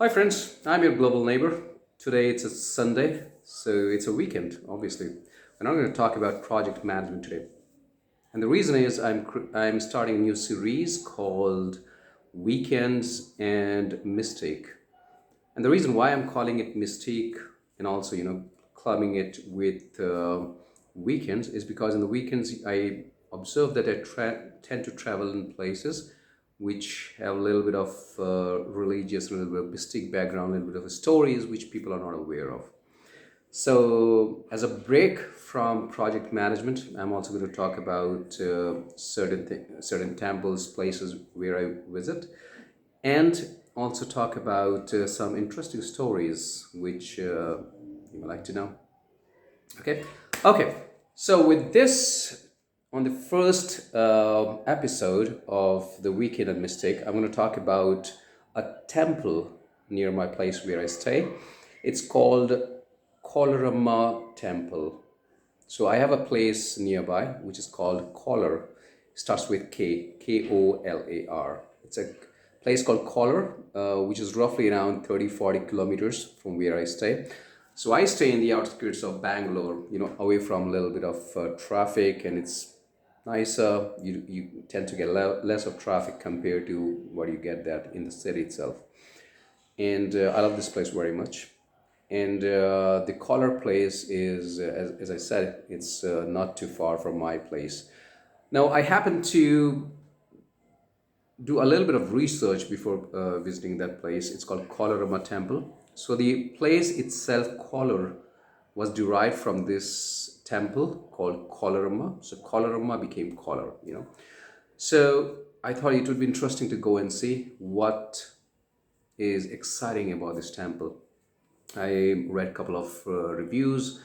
Hi, friends. I'm your global neighbor. Today it's a Sunday, so it's a weekend, obviously. And I'm going to talk about project management today. And the reason is I'm starting a new series called Weekends and Mistake. And the reason why I'm calling it Mistake and also, clubbing it with weekends is because in the weekends I observe that tend to travel in places which have a little bit of religious, a little bit of mystic background, a little bit of stories which people are not aware of. So, as a break from project management, I'm also going to talk about certain temples, places where I visit, and also talk about some interesting stories which you would like to know. Okay, okay. So with this, on the first episode of the Weekend and Mistake, I'm going to talk about a temple near my place where I stay. It's called Kolarama Temple. So I have a place nearby which is called Kolar. Starts with Kolar. It's a place called Kolar, which is roughly around 30, 40 kilometers from where I stay. So I stay in the outskirts of Bangalore, away from a little bit of traffic, and it's nicer. You tend to get less of traffic compared to what you get there in the city itself. And I love this place very much. And the color place is, as I said, it's not too far from my place. Now, I happened to do a little bit of research before visiting that place. It's called Kolarama Temple. So the place itself, Kolar, was derived from this temple called Kolarama. So Kolarama became Kolar. So I thought it would be interesting to go and see what is exciting about this temple. I read a couple of reviews.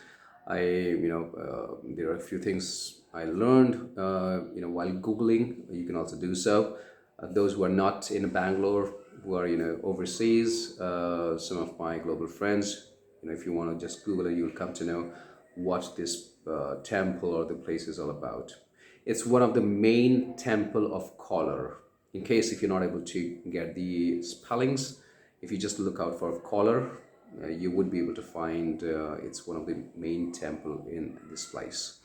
There are a few things I learned, while Googling. You can also do so. Those who are not in Bangalore, who are, overseas, some of my global friends, if you want to just Google it, you'll come to know what this temple or the place is all about. It's one of the main temple of Kolar. In case if you're not able to get the spellings, if you just look out for Kolar, you would be able to find it's one of the main temple in this place.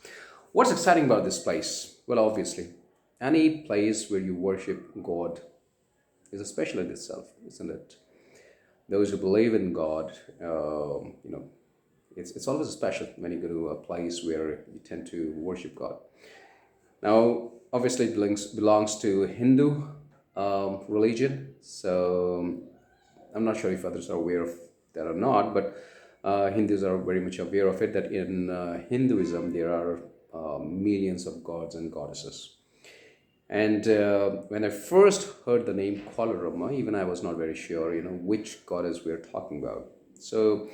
What's exciting about this place? Well, obviously, any place where you worship God is a special in itself, isn't it? Those who believe in God, it's always special when you go to a place where you tend to worship God. Now, obviously, it belongs to Hindu religion, so I'm not sure if others are aware of that or not, but Hindus are very much aware of it, that in Hinduism there are millions of gods and goddesses. And when I first heard the name Kolarama, even I was not very sure, which goddess we're talking about. So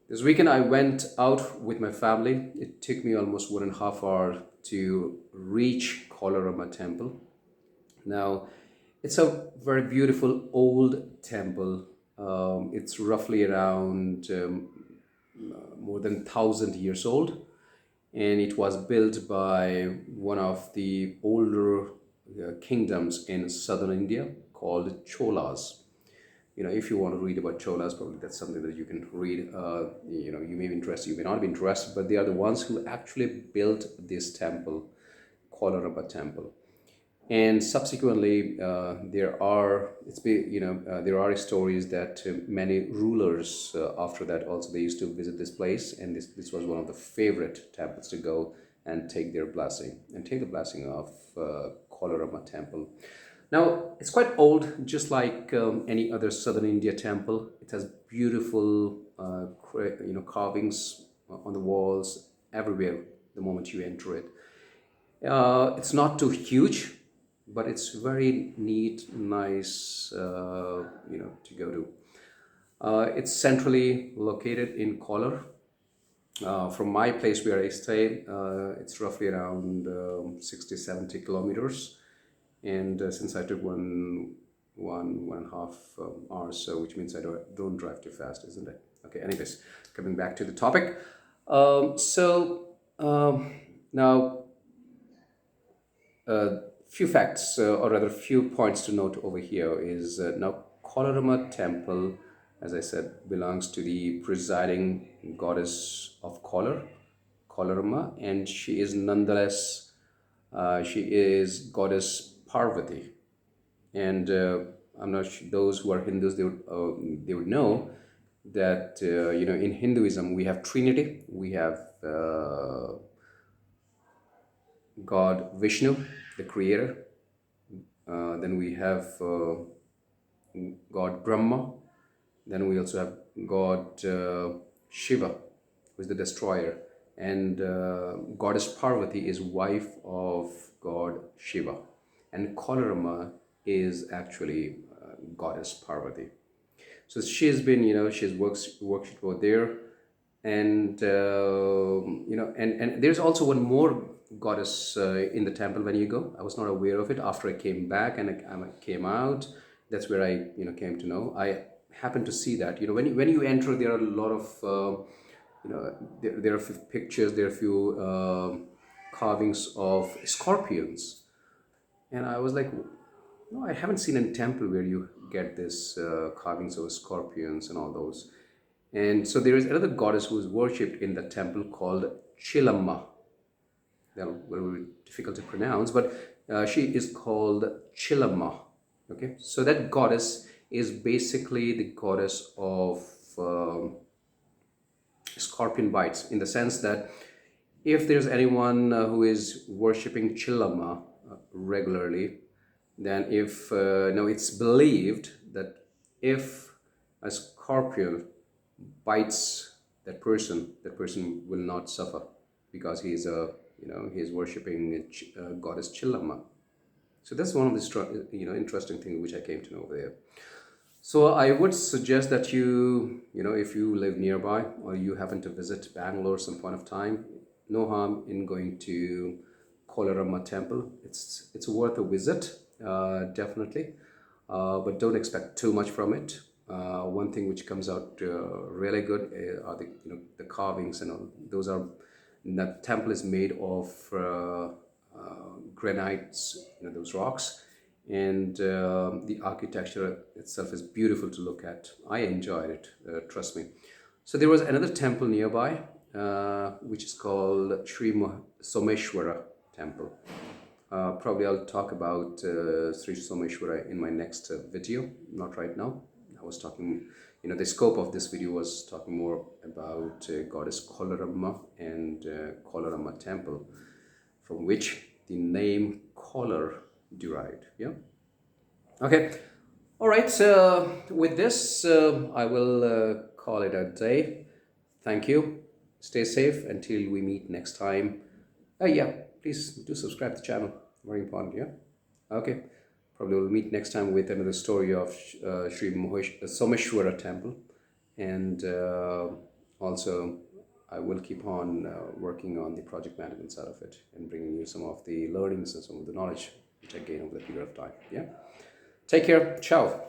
this weekend I went out with my family. It took me almost 1.5 hours to reach Kolarama temple. Now, it's a very beautiful old temple. It's roughly around more than 1,000 years old, and it was built by one of the older kingdoms in southern India called Cholas. If you want to read about Cholas, probably that's something that you can read. You may be interested, you may not be interested, but they are the ones who actually built this temple, Kolarama temple. And subsequently, there are stories that many rulers after that also they used to visit this place, and this was one of the favorite temples to go and take their blessing and take the blessing of Kolarama temple. Now it's quite old, just like any other southern India temple. It has beautiful carvings on the walls everywhere the moment you enter it. It's not too huge, but it's very neat, nice, to go to. It's centrally located in Kolar. From my place where I stay, it's roughly around 60, 70 kilometers. And since I took one and a half hours, so which means I don't drive too fast, isn't it? Okay, anyways, coming back to the topic. Now, few facts, or rather few points to note over here is now Kolarama temple as I said, belongs to the presiding goddess of Kolaramma, and she is nonetheless, she is goddess Parvati. And I'm not sure, those who are Hindus, they would know that in Hinduism we have Trinity. We have God Vishnu, the creator. Then we have God Brahma. Then we also have God Shiva, who is the destroyer. And goddess Parvati is wife of God Shiva. And Kolarama is actually goddess Parvati. So she has been, she's worked over there. And, and there's also one more goddess in the temple when you go. I was not aware of it after I came back and I came out. That's where I, came to know. I happened to see that, when you enter, there are a lot of, there are a few pictures, there are a few carvings of scorpions. And I was like, no, I haven't seen a temple where you get this carvings of scorpions and all those. And so there is another goddess who is worshipped in the temple called Chilama. That will be difficult to pronounce, but she is called Chilama. Okay, so that goddess is basically the goddess of scorpion bites, in the sense that if there's anyone who is worshipping Chilama regularly, then if no, it's believed that if a scorpion bites that person will not suffer, because he's he's worshipping goddess Chilama. So that's one of the interesting things which I came to know over there. So I would suggest that if you live nearby or you happen to visit Bangalore some point of time, no harm in going to Kolarama temple. It's worth a visit, definitely, but don't expect too much from it. One thing which comes out really good are the carvings and all. Those are the temple is made of granites, those rocks, and the architecture itself is beautiful to look at. I enjoyed it, trust me. So there was another temple nearby, which is called Someshwara temple. Probably I'll talk about Sri Someshwara in my next video, not right now. I was talking, the scope of this video was talking more about goddess Kolaramma and Kolaramma temple, from which the name Kolar derived. Yeah. Okay. All right. So with this, I will call it a day. Thank you. Stay safe until we meet next time. Yeah. Please do subscribe to the channel. Very important. Yeah. Okay. Probably we'll meet next time with another story of Sri Someshwara temple, and also I will keep on working on the project management side of it and bringing you some of the learnings and some of the knowledge which I gained over the period of time. Yeah. Take care. Ciao.